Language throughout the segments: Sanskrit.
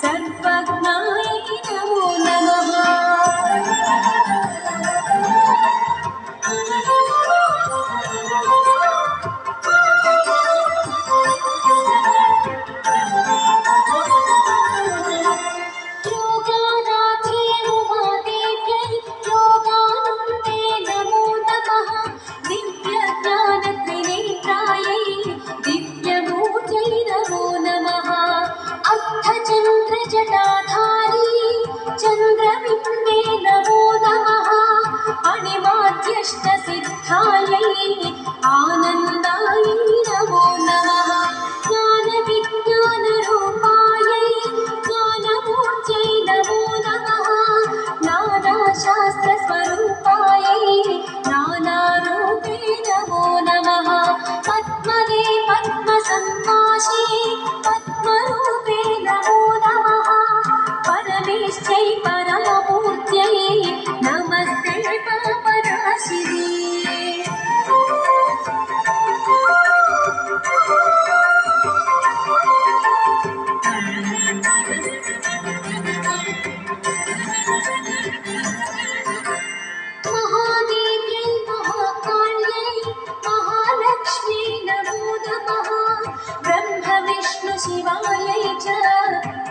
सर्वज्ञाय नमो नमः। योगानाथे उमादेव्यै योगानन्दे नमो नमः। दिव्यज्ञानत्रिनेत्रायै दिव्यमूर्त्यै नमो नमः। अर्धचन्द्रजटाधारी चन्द्रबिम्बे नमो नमः। अणिमाध्यष्टसिद्धायै आनन्दायै नमो नमः। ज्ञानविज्ञानरूपायै ज्ञानमूर्त्यै नमो नमः। नानाशास्त्रस्वरूपायै नानारूपे नमो नमः। पद्मने पद्मसंवासे पद्मरूपे नमो नमः। परमेश्चै परामूर्त्यै नमस्ते पराशिवे। महादेव्यै महाकाल्यै महालक्ष्मी नमो नमः। ब्रह्मविष्णुशिवायै च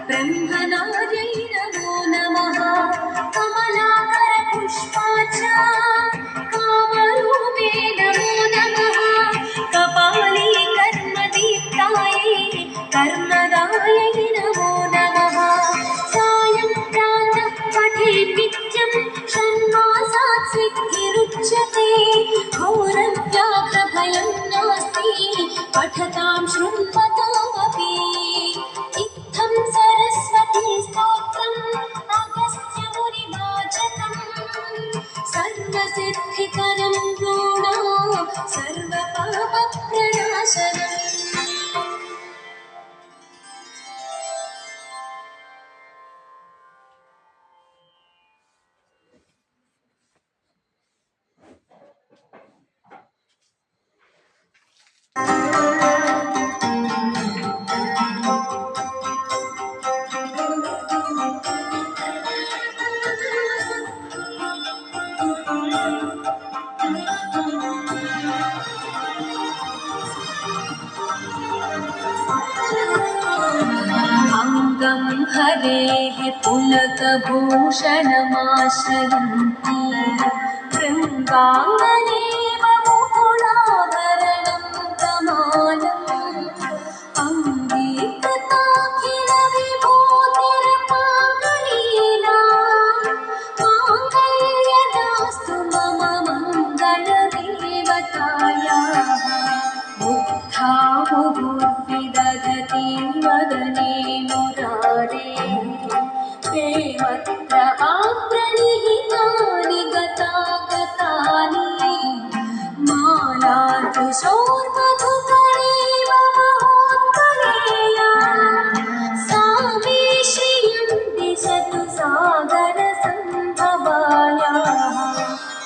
ब्रह्मनार्यै नमो नमः। कमलाकरपुष्पाच कामरूपे नमो नमः। कपाली कर्मदीप्तायै कर्मदायै नमो नमः। सायं प्रातः पठे नित्यं षण्मासात् सिद्धिरुच्यते। घोरं व्याघ्रभयं नास्ति पठतां शृण्वतामपि। इत्थं सरस्वती स्तोत्रम् अगस्त्यमुनिवाचकम् सर्वसिद्धिकरं नृणां सर्वपापप्रणाशनम्। अङ्गं हरेः पुलकभूषणमाश्रयन्ती भृङ्गाङ्गनेव मुकुलाभरणं कमालम्। अङ्गीकृताखिलविभूतिर्पाङ्गलीला माङ्गल्यदास्तु मम मङ्गलदेवतायाः। बुद्धा मुहुर्विदधति वदने मुरारेः। प्रेमत्र आप्रणिहितानि गतागतानि मालातुषोर्मधुकरेव महोत्कलेया। सा मे श्रियं दिशतु सागरसम्भवायाः।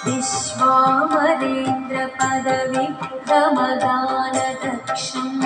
विश्वामरेन्द्रपदविक्रमदानदक्षम्